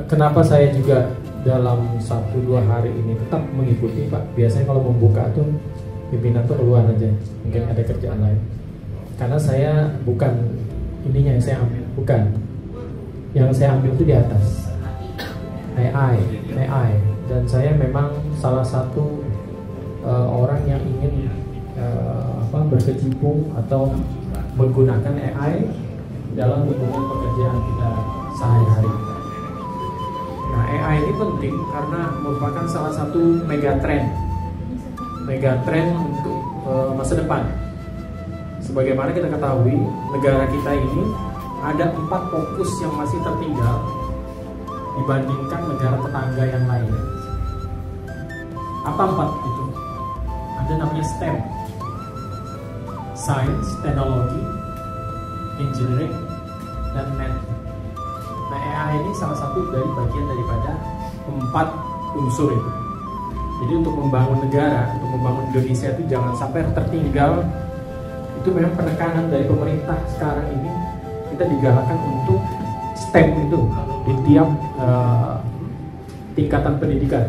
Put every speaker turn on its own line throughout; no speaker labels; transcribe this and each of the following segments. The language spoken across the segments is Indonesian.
Kenapa saya juga dalam 1-2 hari ini tetap mengikuti Pak? Biasanya kalau membuka tuh pimpinan tuh keluar aja, mungkin ada kerjaan lain. Karena saya bukan ininya yang saya ambil, bukan. Yang saya ambil itu di atas AI, dan saya memang salah satu orang yang ingin berkecimpung atau menggunakan AI dalam hubungan pekerjaan kita sehari-hari. Nah, AI ini penting karena merupakan salah satu megatrend untuk masa depan. Sebagaimana kita ketahui, negara kita ini ada 4 fokus yang masih tertinggal dibandingkan negara tetangga yang lain. Apa 4 itu? Ada namanya STEM, Science, Technology, Engineering, dan Math. Nah, AI ini salah satu dari bagian daripada 4 unsur itu. Jadi untuk membangun negara, untuk membangun Indonesia itu jangan sampai tertinggal. Itu memang penekanan dari pemerintah sekarang ini, kita digalakkan untuk STEM itu di tiap tingkatan pendidikan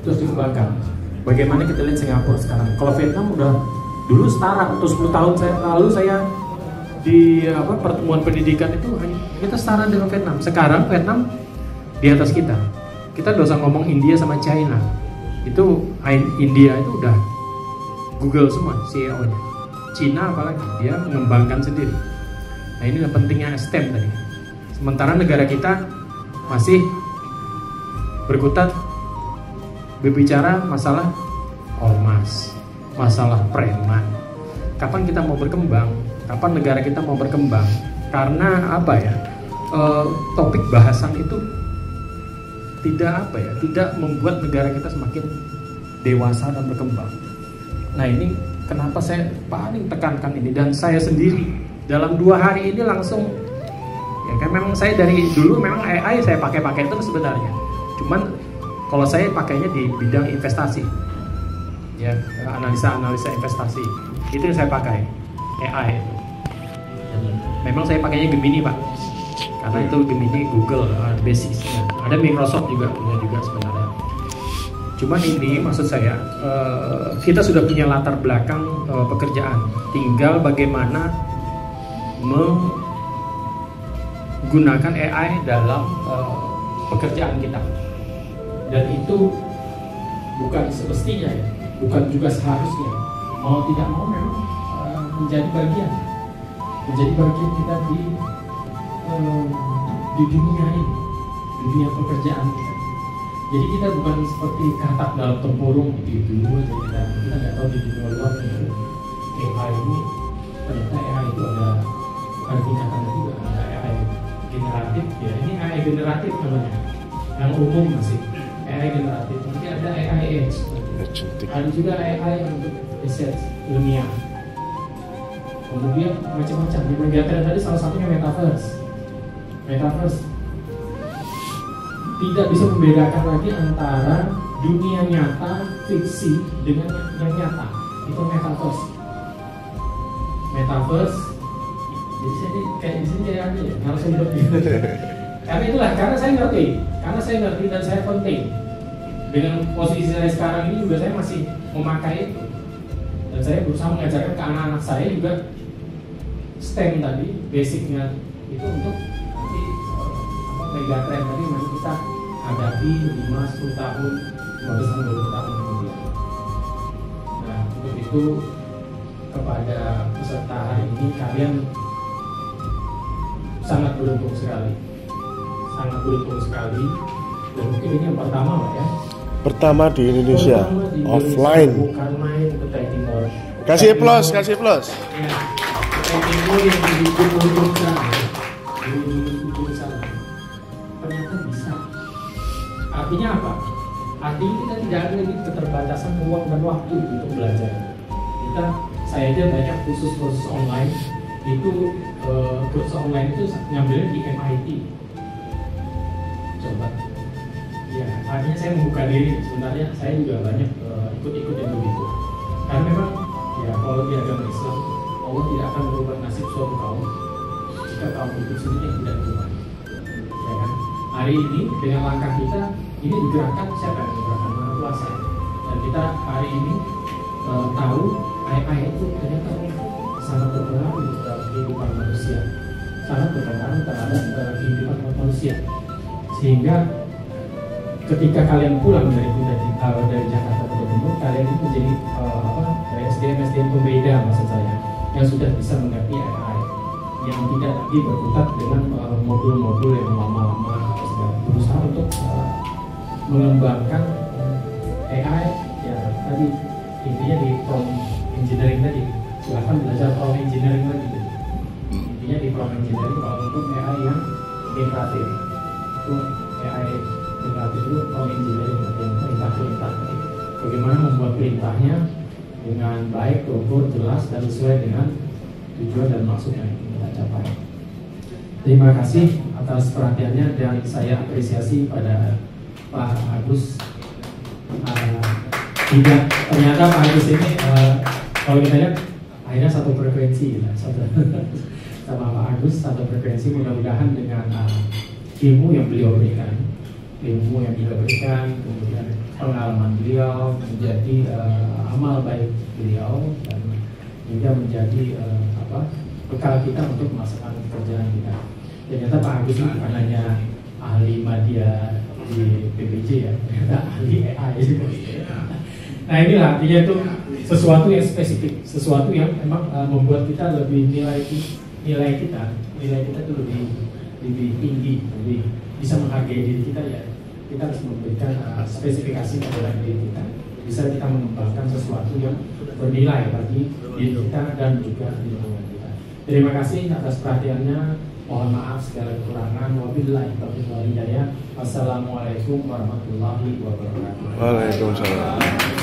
terus dikembangkan. Bagaimana kita lihat Singapura sekarang. Kalau Vietnam udah dulu setara, atau 10 tahun lalu saya di pertemuan pendidikan itu kita setara dengan Vietnam. Sekarang Vietnam di atas kita. Kita udah usah ngomong India sama China. Itu India itu udah Google semua CEO-nya. Cina apalagi dia mengembangkan sendiri. Nah, ini pentingnya STEM tadi. Sementara negara kita masih berkutat berbicara masalah ormas, masalah preman. Kapan kita mau berkembang? Kapan negara kita mau berkembang? Karena apa ya? Topik bahasan itu tidak membuat negara kita semakin dewasa dan berkembang. Nah, ini kenapa saya paling tekankan ini, dan saya sendiri dalam 2 hari ini langsung ya kan, memang saya dari dulu memang AI saya pakai terus sebenarnya. Cuman kalau saya pakainya di bidang investasi, ya analisa investasi itu yang saya pakai AI. Memang saya pakainya Gemini Pak, karena itu Gemini Google basisnya. Ada Microsoft juga punya juga sebenarnya. Cuman ini maksud saya kita sudah punya latar belakang pekerjaan, tinggal bagaimana menggunakan AI dalam pekerjaan kita. Dan itu bukan semestinya ya, bukan juga seharusnya, mau tidak mau memang menjadi bagian kita di dunia ini, dunia pekerjaan kita. Jadi kita bukan seperti katak dalam tempurung gitu aja, kita nggak tahu di dunia luar itu AI ini ternyata AI itu ada tingkatannya juga, ada AI generatif ya, ini AI generatif namanya, yang umum masih AI generatif, nanti ada AI edge, ada juga AI untuk research ilmiah, kemudian macam-macam. Di megatrend tadi salah satunya metaverse tidak bisa membedakan lagi antara dunia nyata fiksi dengan yang nyata. Itu metaverse. Jadi sini kayak di sini kayak apa ya, narasumber gitu. Karena saya ngerti dan saya penting. Dengan posisi saya sekarang ini juga saya masih memakai itu, dan saya berusaha mengajarkan ke anak-anak saya juga STEM tadi, basicnya itu untuk nanti megatrend tadi nanti kita hadapi 5-10 tahun, 15-20 tahun kemudian. Nah, untuk itu kepada peserta hari ini, kalian sangat beruntung sekali, dan mungkin ini yang pertama Pak ya.
Pertama di Indonesia, offline.
Bukan main ke Timur.
Kasih plus.
Ya, Timur yang di ujung sana. Ternyata bisa. Artinya apa? Artinya kita tidak ada lagi keterbatasan uang dan waktu untuk belajar. Saya aja banyak kursus online. Kursus online itu ngambilnya di MIT. Coba. Ya, artinya saya membuka diri. Sebenarnya saya juga banyak ikut-ikut yang begitu. Karena memang ya kalau di agama Islam, Allah tidak akan merubah nasib suatu kaum jika kaum itu sendiri yang tidak berubah. Ya kan? hari ini dengan langkah kita ini digerakkan siapa yang menggerakkan? Maha Kuasa. Dan kita hari ini tahu AI itu ternyata sangat berpengaruh dalam kehidupan manusia, sangat berpengaruh terhadap kehidupan manusia. Sehingga ketika kalian pulang dari Jakarta ke Timur, kalian itu menjadi SDM pembeda maksud saya, yang sudah bisa mengerti AI, yang tidak lagi berkutat dengan modul-modul yang lama-lama, berusaha untuk mengembangkan AI ya tadi intinya di prompt engineering tadi. Silahkan belajar prompt engineering lagi. Intinya di prompt engineering kalau untuk AI yang generatif itu AI generatif itu prompt engineering yang perintah-perintah. Bagaimana membuat perintahnya dengan baik, terukur, jelas dan sesuai dengan tujuan dan maksud yang ingin kita capai. Terima kasih atas perhatiannya dan saya apresiasi pada Pak Agus. Ternyata Pak Agus ini kalau kita lihat akhirnya satu frekuensi sama Pak Agus, satu frekuensi. Mudah-mudahan dengan ilmu yang beliau berikan, kemudian pengalaman beliau menjadi amal baik beliau dan juga menjadi bekal kita untuk melaksanakan pekerjaan kita. Ternyata Pak Agus bukan hanya ahli media di PPJ ya, ternyata ahli AI juga. Nah inilah artinya itu sesuatu yang spesifik, sesuatu yang memang membuat kita lebih nilai kita itu lebih tinggi, lebih bisa menghargai diri kita ya. Kita harus memberikan spesifikasi pada diri kita. Bisa kita mengembangkan sesuatu yang bernilai bagi diri kita dan juga lingkungan kita. Terima kasih atas perhatiannya. Mohon maaf segala kekurangan. Wabillahi taufiq wal hidayah. Wassalamualaikum warahmatullahi wabarakatuh.
Waalaikumsalam.